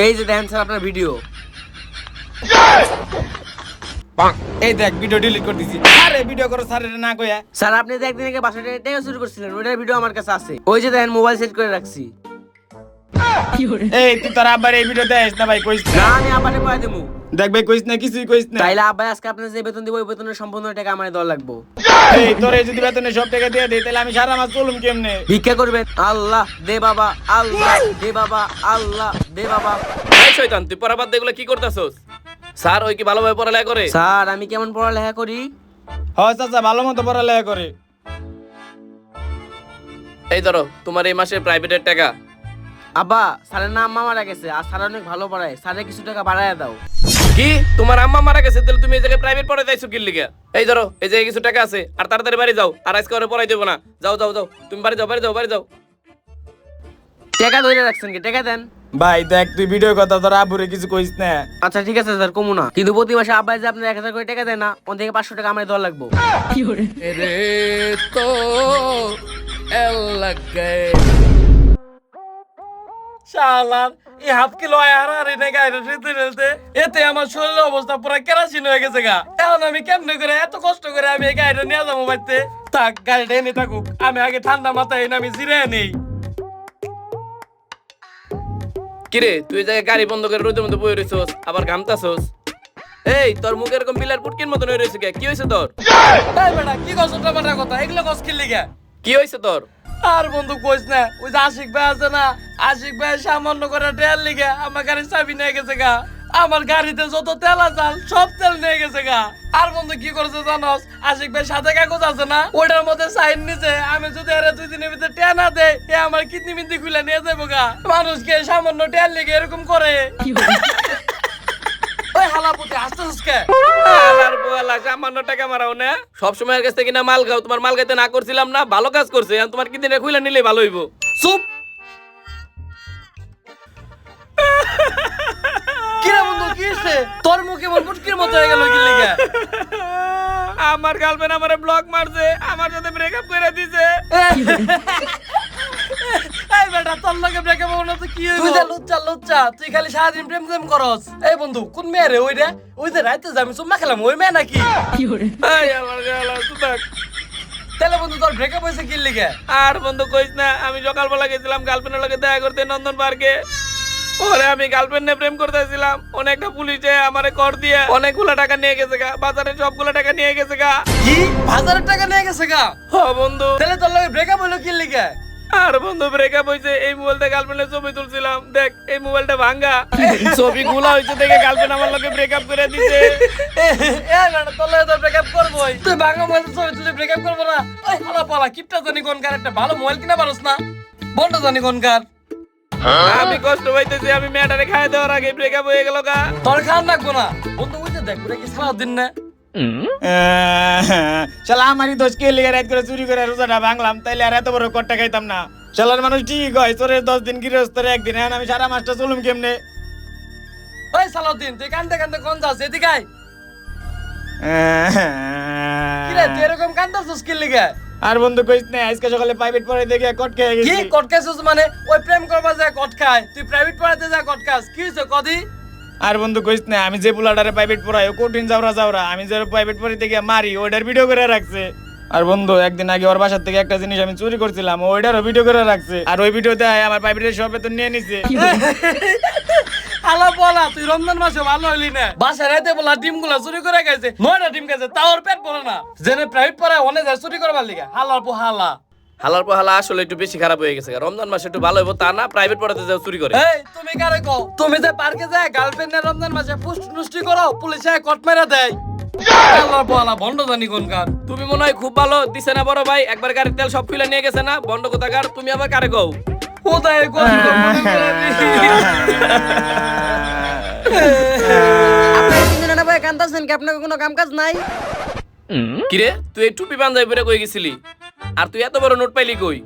Speaker 6: এই যে দেখেন স্যার আপনার ভিডিও।
Speaker 5: এই দেখ ভিডিও ডিলিট করে দিছি। আরে ভিডিও করো স্যার, এটা না কইয়া।
Speaker 6: স্যার আপনি তো একদিন আগে বাসাটা টেকা শুরু করছিলেন, ওইটার ভিডিও আমার কাছে আছে। ওই যে দেখেন মোবাইল সেট করে রাখছি।
Speaker 5: এই তুই তোর আব্বার এই ভিডিও দেখিস না ভাই, কইস
Speaker 6: না
Speaker 5: না।
Speaker 6: আমি আব্বারে কয়ে দেবো।
Speaker 5: দেখ ভাই কইস না, কিছুই কইস না।
Speaker 6: তাইলে আব্বাই আজকে আপনার যে বেতন দিব ওই বেতনের সম্পূর্ণ টাকা আমার দেওয়া লাগবো।
Speaker 5: এই তোর এই যদি বেতনে সব টাকা দিয়ে দেই তাহলে আমি সারা মাস চলুম কেমনে?
Speaker 6: ভিক্ষা করবেন। আল্লাহ দে বাবা, আল্লাহ দে বাবা, আল্লাহ দে বাবা।
Speaker 1: এই শয়তান তুই পড়াবাদ দেখলে কি করতেছস? স্যার ওই কি ভালোভাবে পড়ালেখা করে?
Speaker 6: স্যার আমি কেমন পড়ালেখা করি?
Speaker 5: হয় চাচা ভালো মতো পড়ালেখা করে।
Speaker 1: এই ধরো তোমার এই মাসের প্রাইভেটের টাকা।
Speaker 6: আব্বা স্যারের নাম আম্মা মারা গেছে, আর স্যার অনেক ভালো পড়ায়, স্যারে কিছু টাকা বাড়ায় দাও।
Speaker 1: কি তোমার আম্মা মারা গেছে তাহলে তুমি এই জায়গায় প্রাইভেট পড়ে যাইছো কি লিগা? এই ধরো এই জায়গায় কিছু টাকা আছে, আর তাড়াতাড়ি বাড়ি যাও, আর আজকে ওরে পড়াই দেবো না। যাও যাও যাও তুমি বাড়ি যাও, বাড়ি যাও, বাড়ি যাও।
Speaker 6: টাকা ধরে রাখছেন কি? টাকা দেন।
Speaker 5: ভাই দেখ তুই ভিডিও কথা তোর আব্বুরে কিছু কইস না।
Speaker 6: আচ্ছা ঠিক আছে স্যার, কমু না, কিন্তু প্রতি মাসে আব্বাই যে আপনার 1000 করে টাকা দেয় না, ওন থেকে 500 টাকা আমার দেওয়া লাগবো।
Speaker 1: রে তো এল লাগ গে।
Speaker 3: শালার এই হাফ কিলো হারাহারি না গাড়িটা ঠেলতে এতে আমার শরীরের অবস্থা পুরো কেরাসিন হয়ে গেছে গা। এখন আমি কেমনে করে এত কষ্ট করে আমি এই গাড়িটা নিয়ে যাবো বাড়িতে? থাক, গাড়িটা এনে থাকুক, আমি আগে ঠান্ডা মাথায় এনে আমি জিরে নেই।
Speaker 1: কিরে তুই এই জায়গায় গাড়ি বন্ধ করে রোদের মধ্যে বয়ে রইছস, আবার ঘামতাছস? এই তোর মুখ এরকম বিলার পুটকির মতন হয়ে রয়েছে কে? কি হয়েছে তোর?
Speaker 3: এই বেটা কি কস ওটা বেটা কথা, এগুলো কস কি লিগা?
Speaker 1: কি হয়েছে তোর?
Speaker 3: আর বন্ধু কইস না, ওই যে আশিক ভাই আছে না, আশিক ভাই সামান্য করে তেল লিগে আমার গাড়ির চাবি নিয়ে গেছে গা। আমার গাড়িতে যত তেল আছে সব তেল নিয়ে গেছে গা। আর বন্ধু কি করেছে জানোস? আশিক ভাই সাথে কাগজ আছে না, ওটার মধ্যে সাইন নিছে, আমি যদি আরে 2 দিনের ভিতরে টেয়া না দেয় এ আমার কিডনি মিডনি খুলে নিয়ে যাবো গা। মানুষকে সামান্য তেল লিগে এরকম করে? ওই হালাপুতি হাসতেছিস কে?
Speaker 1: আলার পোয়ালা সামান্য টাকা মারাও না, সব সময় কাছ থেকে না মাল খাও। তোমার মাল খাইতে না করছিলাম না, ভালো কাজ করছে। এখন তোমার কিডনিটা খুলে নিলে ভালো হইব।
Speaker 3: চুপ! কিরে বন্ধু কি হইছে? তোর মুখে মন মুটকির মতো হয়ে গেল কি লিগা?
Speaker 1: আমার গার্লফ্রেন্ড আমারে ব্লক মারছে, আমার সাথে ব্রেকআপ করে দিছে।
Speaker 3: এই বেটা তোর লগে ব্রেকআপ হলো না তো কি হইলো? তুই যা লুচ্চা তুই খালি সারাদিন প্রেম প্রেম করস। এই বন্ধু কোন মেয়ে রে ওই রে? ওই যে রাইতে যে আমি চুম্মা খেলাম ওই মেয়ে নাকি?
Speaker 1: এই আমার গালা তুই থাক।
Speaker 3: তাহলে বন্ধু তোর ব্রেকআপ হইছে কি লিগা?
Speaker 1: আর বন্ধু কইস না, আমি সকালবেলা গেছিলাম গার্লফ্রেন্ডের লগে দেখা করতে নন্দন পার্কে। ওরে আমি গার্লফ্রেন্ড নিয়ে প্রেম করতেছিলাম, অনেকটা পুলিশে আমারে কর দিয়ে অনেকগুলো টাকা নিয়ে গেছে গা, বাজারে সবগুলো টাকা নিয়ে গেছে গা।
Speaker 3: কি 1000 টাকা নিয়ে গেছে গা?
Speaker 1: হ বন্ধু।
Speaker 3: তাহলে তোর লগে ব্রেকআপ হইলো কি লিগা?
Speaker 1: আর বন্ধু ব্রেকআপ হইছে, এই মোবাইলটা গার্লফ্রেন্ডের ছবি তুলছিলাম, দেখ এই মোবাইলটা ভাঙা। ছবি গুলা হইছে দেখে গার্লফ্রেন্ড আমার লগে ব্রেকআপ করে দিছে।
Speaker 3: এ বেটা তোর লগে তো ব্রেকআপ করবই, তুই ভাঙা মোবাইল ছবি তুলে ব্রেকআপ করব না? ওই হালা পালা কিপটা জানি কোনকার একটা ভালো মোবাইল কিনা পারছ না? বন্ধ জানি কোনকার।
Speaker 1: আমি কষ্ট পাইতেছি, আমি মেয়েটারে খাই দেওয়ার আগে ব্রেকআপ হয়ে গেল গা।
Speaker 3: তোর খান লাগবো না বন্ধু, ওই যে দেখ ওরা কি সারা দিন না।
Speaker 5: শালা আমারই দোষ কে লিগে রাত করে চুরি করে রোজাটা ভাঙলাম, তাইলে আর এত বড় কট্টা খাইতাম না। শালার মানুষ ঠিক হয়, তোরে 10 দিন গৃহস্থরে একদিন, এখন আমি সারা মাসটা চলুম কেমনে?
Speaker 3: ওই সালাউদ্দিন তুই কান্দে কান্দে কোন যাস? এদিকে আয়। কি রে তুই এরকম কান্দাছস কি লিগা?
Speaker 5: আর বন্ধু কইস না, আজকে সকালে প্রাইভেট পড়ে দেখে কট খেয়ে
Speaker 3: কি
Speaker 5: গেছি।
Speaker 3: কট খাইছস মানে? ওই প্রেম করবা যায় কট খায়, তুই প্রাইভেট পড়াতে যা কট খাস? কি হইছে কদি?
Speaker 5: আর বন্ধু কইস না, আমি যে পোলাটারে প্রাইভেট পড়াই ও কঠিন যাওরা আমি যে প্রাইভেট পড়াইতে গিয়ে মারি, ওইটার ভিডিও করে রাখছে। আর বন্ধু একদিন আগে ওর বাসার থেকে একটা জিনিস আমি চুরি করছিলাম, ওইটারও ভিডিও করে রাখছে। আর ওই ভিডিওতে আমার প্রাইভেটের সব বেতন নিয়ে নিছে।
Speaker 3: আলা বলা তুই রমজান মাসে ভালো হইলি না, বাসা রাইতে বলা ডিম গুলা চুরি করে খাইছে, 9টা ডিম খাইছে, তাও ওর পেট ভরে না। জেনে প্রাইভেট পড়ায় অনেক যায় চুরি করবার লিগা। হালার পো হালা।
Speaker 1: হালার পর হালা আসলে একটু বেশি খারাপ হয়ে গেছে। রমজান মাসে একটু ভালো হইব তা না, প্রাইভেট পড়াতে যাও চুরি করে।
Speaker 3: এই তুমি কারে কও? তুমি যে পার্কে যায় গার্লফ্রেন্ডের রমজান মাসে পুষ্ট নুষ্টি করো, পুলিশে কট মেরে দেয়। আল্লাহ বলা বন্ধ জানি কোনকার।
Speaker 1: তুমি মনে হয় খুব ভালো দিছে না বড় ভাই, একবার গাড়ির তেল সব খুলে নিয়ে গেছে না, বন্ধ কোথাকার। তুমি আবার কারে কও?
Speaker 3: কোথায় কোন
Speaker 4: আপনারা তিনজনে না ভাই কান্দাছেন কি? আপনার কোনো কাম কাজ নাই?
Speaker 1: কিরে তুই এই টুপি পাঞ্জাবি পরে কই গেছিলি? আর তুই এত বড় নোট পাইলি কই?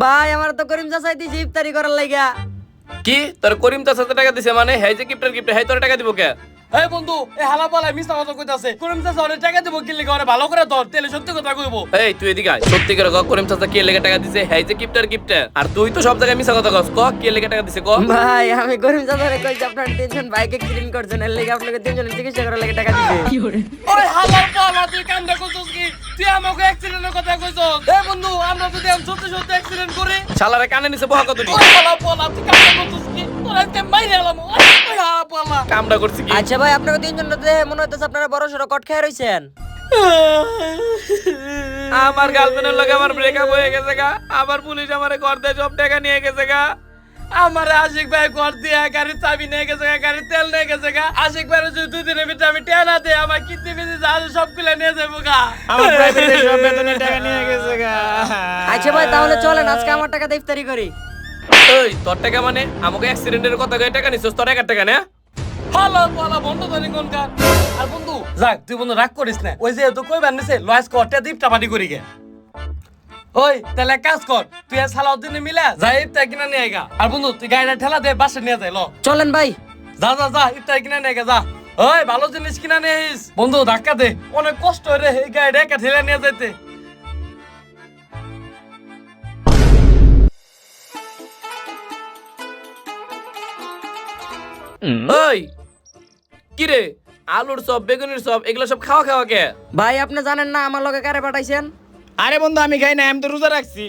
Speaker 4: ভাই আমার তো করিম চাচাই দিছি ইফতারি করার লাগা।
Speaker 1: কি তোর করিম তার সাথে টাকা দিছে মানে? হ্যাঁ যে গিফটের গিফট, হ্যাঁ তোর টাকা দিব কে?
Speaker 3: এই বন্ধু এই হালা বলা মিছা কথা কইতাছে। করিম চাচা অনেক টাকা দেব কি লিগা? ওরে ভালো করে ধর, তেলে সত্যি কথা কইবো।
Speaker 1: এই তুই এদিকে আয়, সত্যি করে ক করিম চাচা কে লেগে টাকা দিছে? হ্যাঁ যে গিফটের গিফটের। আর তুই তো সব জায়গায় মিছা কথা কস, ক কে লেগে টাকা দিছে ক?
Speaker 4: ভাই আমি করিম চাচারে কইছি আপনার তিনজন বাইকে ক্লিন করছেন, এর লাগা আপনাকে তিনজনের চিকিৎসা করার লাগা টাকা দিছে।
Speaker 3: ওই হালার বলা তুই কান্দা কইছস কি? তুই আমাকে অ্যাক্সিডেন্টের কথা কইছস? এই বন্ধু আমরা যদি আমি সত্যি সত্যি অ্যাক্সিডেন্ট করি,
Speaker 1: শালারে কানে নিছে বহা কত নি?
Speaker 3: ওই হালা বলা তুই কান্দা কইছস কি? তোর আজকে মাইরে এলাম। ওই হালা বলা
Speaker 1: কামটা করছি কি?
Speaker 4: আচ্ছা ভাই আপনাকে তিনজন মনে হইতেছে আপনারা বড় সড়ো কট খেয়ে রইছেন।
Speaker 1: আমার গার্লফ্রেন্ডের লগে আমার ব্রেকআপ হয়ে গেছে গা, আবার পুলিশ আমারে ঘর দিয়ে সব টাকা নিয়ে গেছে গা।
Speaker 3: আমার আশিক ভাই ঘর দিয়ে গাড়ির চাবি নিয়ে গেছে গা, গাড়ির তেল নিয়ে গেছে গা। আশিক ভাই যদি 2 দিনের ভিতরে আমি টেনা দেই, আমার কিডনি বিডনি যা আছে সব খুলে নিয়ে যাবো গা।
Speaker 5: আমার প্রাইভেটের সব বেতনের টাকা নিয়ে গেছে গা।
Speaker 4: আচ্ছা ভাই তাহলে চলেন আজকে আমার টাকা দিয়ে ইফতারি করি।
Speaker 1: ওই তোর টাকা মানে? আমাকে অ্যাক্সিডেন্টের কথা কয়ে টাকা নিছিস, তোর 1 টাকা না?
Speaker 3: হালা বলা বন্ধ জানি কোনকার। আর বন্ধু যাক তুই বন্ধু রাগ করিস না, ওই যে তো কইবার নিছে লয়েস করতে দীপটা পাটি করি গে। ওই তাহলে কাজ কর, তুই আর সালাউদ্দিনে মিলা যাই ইফতার কিনা নিয়ে গা। আর বন্ধু তুই গাড়িটা ঠেলা দে, বাসে নিয়ে যাই ল।
Speaker 4: চলেন ভাই।
Speaker 3: যা যা যা ইফতার কিনা নিয়ে গা যা। ওই ভালো জিনিস কিনা নিয়ে আইস। বন্ধু ধাক্কা দে, অনেক কষ্ট রে এই গাড়িটা একা ঠেলা নিয়ে যাইতে।
Speaker 1: ওই কি রে আলুর চপ বেগুনের চপ এগুলো সব খাওয়া খাওয়া কে?
Speaker 4: ভাই আপনি জানেন না আমার লগে কারে পাঠাইছেন?
Speaker 5: আরে বন্ধু আমি খাই না, আমি তো রোজা রাখছি।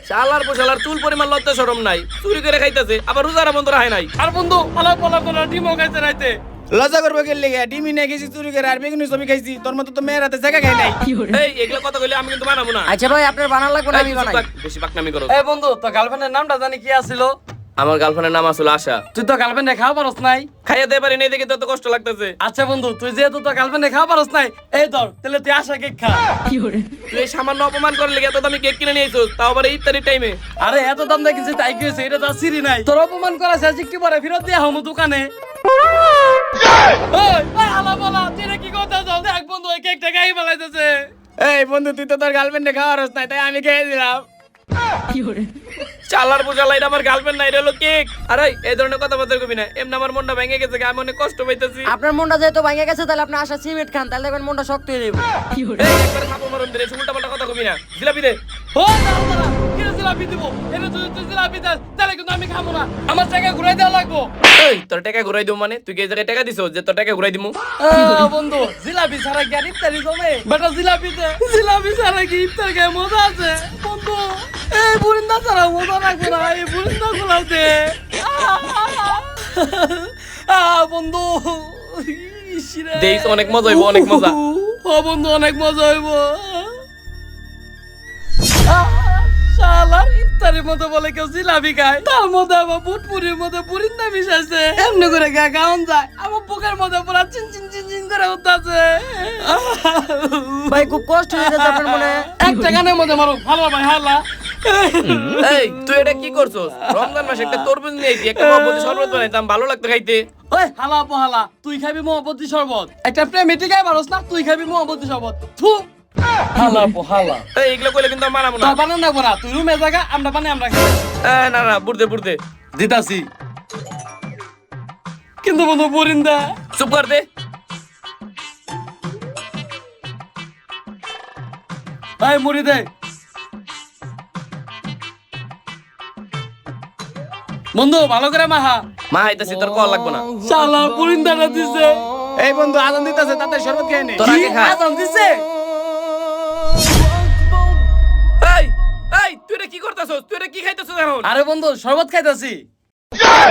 Speaker 1: শালার পোশালার চুল পরিমাণ লজ্জা শরম নাই, চুরি করে খাইতেছে আবার রোজারা বন্ধ রাখে নাই।
Speaker 3: আর বন্ধু পালা পালা পালা ডিমও খাইছে রাইতে।
Speaker 5: লজ্জা করবো কে লেগে? ডিমি নিয়ে গেছি চুরি করে, আর বেগুনি ছবি খাইছি। তোর মতো তো মেয়ের হাতে জায়গা খাই নাই।
Speaker 1: এই এগুলো কথা কইলে আমি কিন্তু বানাবো না।
Speaker 4: আচ্ছা ভাই আপনার বানান লাগবে না,
Speaker 1: এই,
Speaker 4: আমি
Speaker 1: চুপ
Speaker 4: বানাই।
Speaker 1: থাক, বেশি পাকনামি করো।
Speaker 3: এই বন্ধু তো গার্লফ্রেন্ডের নামটা জানি কি আছিল?
Speaker 1: আমার গার্লফ্রেন্ডের নাম আসলে আশা।
Speaker 3: তুই তো গার্লফ্রেন্ডে খাওয়া পারস নাই।
Speaker 1: খাইয়া দিতে পারি নাই দেখে তো এত কষ্ট লাগতেছে।
Speaker 3: আচ্ছা বন্ধু তুই যেহেতু তো গার্লফ্রেন্ডে খাওয়া পারস নাই, এই ধর তাহলে তুই আশা কেক খা।
Speaker 1: তুই এই সামান্য অপমান করে লেগে এত দামি কেক কিনে নিয়ে আইছিস, তাও আবার ইফতারির টাইমে।
Speaker 3: আরে এত দাম দিয়ে কিনছিস তাই কি হয়েছে? এটা তো আর সিঁড়ি নাই। তোর অপমান করা শেষ একটু পরে ফেরত দিয়ে হমু দোকানে। ওই হালা বলা তুই এটা কি করতে চাও? দেখ বন্ধু ওই কেকটা খাই ফেলাইতেছে।
Speaker 5: এই বন্ধু তুই তো তোর গার্লফ্রেন্ডে খাওয়ার নাই, তাই আমি খেয়ে দিলাম।
Speaker 1: চালার পোশালা এটা আমার গার্লফ্রেন্ড না, এটা হলো কেক। আরে এই ধরনের কথাবার্তা কবি না, এমনি আমার মনটা ভেঙে গেছে, আমি অনেক কষ্ট পাইতেছি।
Speaker 4: আপনার মনটা যেহেতু ভাঙে গেছে তাহলে আপনি আশা সিমেন্ট খান, তাহলে দেখবেন মনটা শক্ত হয়ে যাবে।
Speaker 1: এই একবার খাবো মারুন দে, উল্টা পাল্টা কথা কবি না। জিলাপি দে।
Speaker 3: ও দাঁড়া দাঁড়া, কি জিলাপি দিব? এটা তুই জিলাপি দাস, তাহলে কিন্তু আমি খাবো না। আমার টাকা ঘুরাই দেওয়া লাগবো।
Speaker 1: এই তোর টাকা ঘুরাই দিও মানে? তুই কি এই জায়গায় টাকা দিছো যে তোর টাকা ঘুরাই দিমু?
Speaker 3: বন্ধু জিলাপি ছাড়া কি আর ইফতারি জমে? বেটা জিলাপি ছাড়া কি ইফতার খায় মজা আছে? বন্ধু এই বুরিন্দা ছাড়া মজা লাগবে না, এই বুরিন্দা গুলাও দে। বন্ধু ইসরে।
Speaker 1: দেইস অনেক মজা হইব, অনেক মজা।
Speaker 3: ও বন্ধু অনেক মজা হইব। শালার ইফতারের মতো বলে কেউ জিলাপি খায়, তার মধ্যে আবার বুটপুরির মধ্যে বুরিন্দা মিশাইছে। এমনি করে খাওয়ান যায়, আমার বুকের মধ্যে পুরা চিন চিন চিন চিন করে উঠতেছে।
Speaker 4: ভাই খুব কষ্ট হয়ে যাচ্ছে আপনার মনে।
Speaker 3: একটা গানের মধ্যে মারো হালা ভাই হালা।
Speaker 1: এই তুই এটা কি করছস? রমজান মাসে একটা তরমুজ নিয়ে আইছি, একটা মহব্বতি শরবত বানাইতাম, ভালো লাগতো খাইতে।
Speaker 3: ওই হালা পোহালা তুই খাবি মহব্বতি শরবত? একটা প্রেমিটি খাই পারস না, তুই খাবি মহব্বতি শরবত? থু হালা পোহালা।
Speaker 1: এই এগুলো কইলে কিন্তু আমি মানাবো না।
Speaker 3: তা বানান না করা, তুই রুমে জায়গা আমরা বানাই আমরা খাই।
Speaker 1: না না বুড়দে বুড়দে
Speaker 3: দিতাছি কিন্তু বন্ধু বুরিন্দা।
Speaker 1: চুপ কর দে।
Speaker 3: ভাই মুড়ি দে বন্ধু, ভালো করে মাহা।
Speaker 1: মা আইতাছি, তোর কল লাগবো না।
Speaker 3: শালা বুরিন্দাটা দিছে।
Speaker 5: এই বন্ধু আজান দিতেছে, তাতে শরবত খেয়ে নে।
Speaker 1: তোর আগে খা।
Speaker 3: আজান দিছে।
Speaker 1: এই এই তুই এটা কি করতাছস? তুই এটা কি খাইতাছস এখন?
Speaker 3: আরে বন্ধু শরবত খাইতাছি।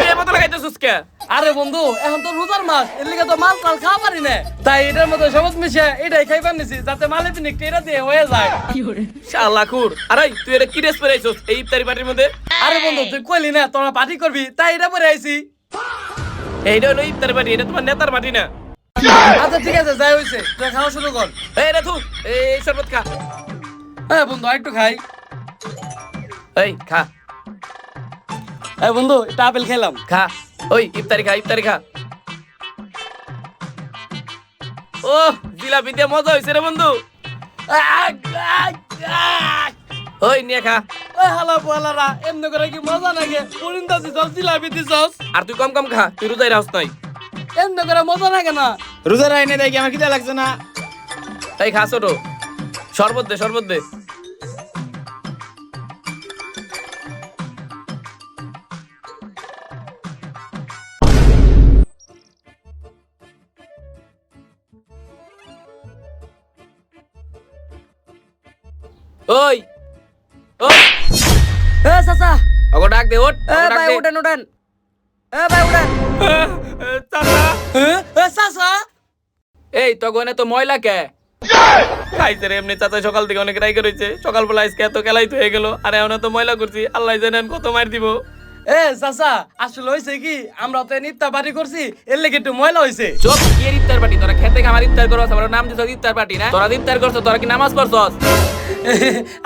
Speaker 1: তুই এই বোতলে খাইতাছস কে?
Speaker 3: আরে বন্ধু এখন তো রোজার মাস, এর লিগে তো মাল টাল খাওয়া পারি না, তাই এটার মধ্যে শরবত মিশে এটাই খাইবার নিছি, যাতে মালে পিনিক এটা দিয়ে হয়ে যায়।
Speaker 1: শালা খুর। আরে তুই এটা কি ড্রেস পরে আইছস এই ইফতারি পার্টির মধ্যে?
Speaker 3: আরে বন্ধু তুই কইলি না তোরা পার্টি করবি, তাই এটা পরে আইছি।
Speaker 1: এইটা হলো ইফতারি পার্টি, এটা তোমার নেতার পার্টি না।
Speaker 3: আচ্ছা ঠিক আছে, যাই হইছে, তুই খাওয়া শুরু কর।
Speaker 1: এই রে তুই এই শরবত খা।
Speaker 3: হ্যাঁ বন্ধু আরেকটু খাই।
Speaker 1: এই খা
Speaker 3: এই বন্ধু এটা আপেল খেলাম।
Speaker 1: খা। ওই ইফতারি খা, ইফতারি খা। ও জিলাপি দিয়ে মজা হইছে রে বন্ধু। ওই নিয়ে খা।
Speaker 3: ওই হালা পোহালারা এমনি করে কি মজা লাগে? পুরিন্দা দিছস, জিলাপি দিছস,
Speaker 1: আর তুই কম কম খা, তুই রোজাই রাখস নাই।
Speaker 3: এমনি করে মজা লাগে না?
Speaker 5: রোজা রাই না দেখি আমার খিদা লাগছে না।
Speaker 1: এই খা ছোট, শরবত দে, শরবত দে। ওই ওই
Speaker 4: এ চাচা,
Speaker 1: ওকে ডাক দে, ওঠ
Speaker 4: এ
Speaker 1: ওকে ডাক
Speaker 4: ভাই
Speaker 1: দে।
Speaker 4: উঠেন উঠেন, এ ভাই উঠেন।
Speaker 1: চাচা
Speaker 3: চাচা
Speaker 1: এই তখন এত ময়লা কে? খাইছে রে এমনি চাচা, সকাল থেকে অনেক রাইগে রয়েছে, সকালবেলা আজকে এত খেলাই তো হয়ে গেল, আর এখন এত ময়লা করছি, আল্লাহ জানেন কত মার দিব।
Speaker 3: এ চাচা আসলে হইছে কি, আমরা তো ইফতার পার্টি করছি, এর লেগে একটু ময়লা হইছে।
Speaker 1: চোপ, কি এর ইফতার পার্টি? তোরা খেতে আমার ইফতার করছ, আমার নাম দিছস ইফতার পার্টি না? তোরা ইফতার করছ, তোরা কি নামাজ পড়ছস?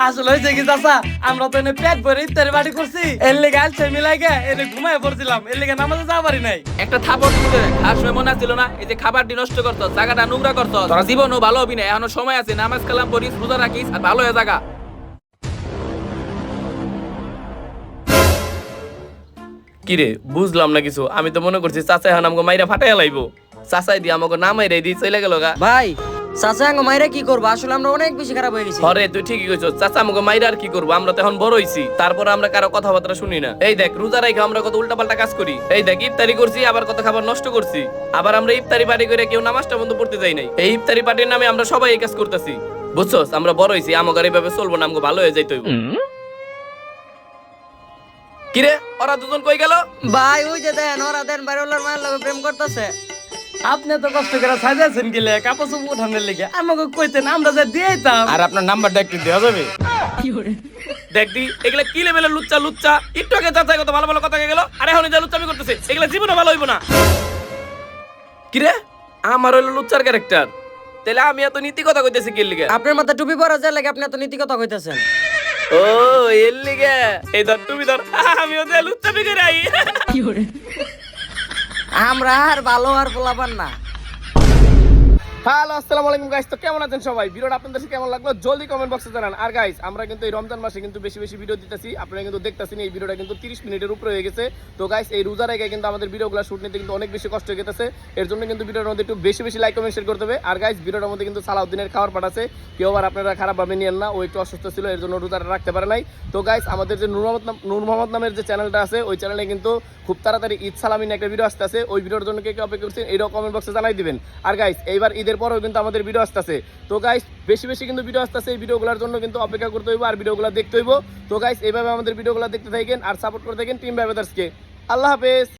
Speaker 3: আসলে হইছে কি চাচা, আমরা তো এনে পেট ভরে ইফতার পার্টি করছি, এর লেগে আলছে মিলাই গে এনে ঘুমায় পড়ছিলাম, এর লেগে নামাজে যাওয়া পারি নাই।
Speaker 1: একটা থাপড় দিতে খাওয়ার সময় মনে ছিল না? এই যে খাবারটি নষ্ট করছস, জায়গাটা নোংরা করছস, তোরা জীবনও ভালো হবি না, এখনো সময় আছে, নামাজ কালাম পড়িস, রোজা রাখিস, আর ভালো হয়ে জায়গা। কিরে বুঝলাম না কিছু, আমি তো মনে করছি চাচা এখন আমাকে মাইরা ফাটাইয়া লাইবো। চাচাই দিয়ে আমাকে না মাইরাই দিয়ে চলে গেল গা।
Speaker 4: ভাই চাচা আঙ্গ মাইরা কি করবো, আসলে আমরা অনেক বেশি খারাপ হয়ে গেছি।
Speaker 1: হরে তুই ঠিকই কইছস, চাচা আমাকে মাইরা আর কি করবো, আমরা তো এখন বড় হইছি, তারপর আমরা কারো কথাবার্তা শুনি না। এই দেখ রোজা রাইখা আমরা কত উল্টাপাল্টা কাজ করি। এই দেখ ইফতারি করছি, আবার কত খাবার নষ্ট করছি। আবার আমরা ইফতারি পার্টি করে কেউ নামাজটা বন্ধ পড়তে যাই নাই। এই ইফতারি পার্টির নামে আমরা সবাই এই কাজ করতেছি, বুঝছস? আমরা বড় হইছি, আমাকে এইভাবে চলবো না, আমাকে ভালো হয়ে যাইতে হইব। কিরে ওরা দুজন কই গেল?
Speaker 4: ভাই ওই যে দেন ওরা দেন বাইরের মায়ের লগে প্রেম করতেছে।
Speaker 3: আপনি তো কষ্ট করে সাজাইছেন গেলে কাপড় চোপড় উঠানোর লেগে, আমাকে কইতেন আমরা যে দিয়েতাম।
Speaker 5: আর আপনার নাম্বারটা একটু দেওয়া যাবে?
Speaker 1: দেখ দি এগুলা কি লেভেলের লুচ্চা লুচ্চা। একটু আগে চাচা কত ভালো ভালো কথা গেল, আর এখন যা লুচ্চামি করতেছে, এগুলা জীবনে ভালো হইব না। কিরে আমার হইলো লুচ্চার ক্যারেক্টার, তাহলে আমি এত নীতি কথা কইতেছি কি লিগে?
Speaker 4: আপনার মাথা টুপি পরা যায় লাগে, আপনি এত নীতি কথা কইতেছেন।
Speaker 1: ও এর লিগে এই ধর তুমি ধর, আমিও যে লুচ্চামি করে আই।
Speaker 4: আমরা আর ভালো আর পোলাপান না।
Speaker 1: হ্যালো আসসালামু আলাইকুম গাইস, তো কেমন আছেন সবাই? ভিডিওটা আপনাদের কাছে কেমন লাগলো জলদি কমেন্ট বক্সে জানান। আর গাইস আমরা কিন্তু এই রমজান মাসে কিন্তু বেশি বেশি ভিডিও দিতেছি, আপনারা কিন্তু দেখতেছেন এই ভিডিওটা কিন্তু 30 মিনিটের উপরে হয়ে গেছে। তো গাইস এই রোজার আগে কিন্তু আমাদের ভিডিওগুলো শুট নিতে কিন্তু অনেক বেশি কষ্ট হয়ে গেছে, এর জন্য কিন্তু ভিডিওর মধ্যে একটু বেশি বেশি লাইক কমেন্ট শেয়ার করতে হবে। আর গাইস ভিডিওর মধ্যে কিন্তু সালাউদ্দিনের খাবার পাঠ আছে, কেউ আবার আপনারা খারাপ ভাবে নিয়েন না, ও একটু অসুস্থ ছিল এর জন্য রোজাটা রাখতে পারে নাই। তো গাইস আমাদের যে নূর মোহাম্মদ নামের যে চ্যানেলটা আছে, ওই চ্যানেলে কিন্তু খুব তাড়াতাড়ি ঈদ সালামি নিয়ে একটা ভিডিও আসতে আছে, ওই ভিডিওর জন্য কে কে অপেক্ষা করছেন এইটাও কমেন্ট বক্সে জানাই দিবেন। আর গাইস এইবার ঈদের পরেও কিন্তু আমাদের ভিডিও আসতেছে, তো গাইস বেশি বেশি কিন্তু ভিডিও আসতেছে, এই ভিডিওগুলোর জন্য কিন্তু অপেক্ষা করতে হইব আর ভিডিওগুলো দেখতে হইব। তো গাইস এইভাবে আমাদের ভিডিওগুলো দেখতে থাকেন আর সাপোর্ট করে থাকেন টিম ব্যাবেদার্সকে। আল্লাহ হাফেজ।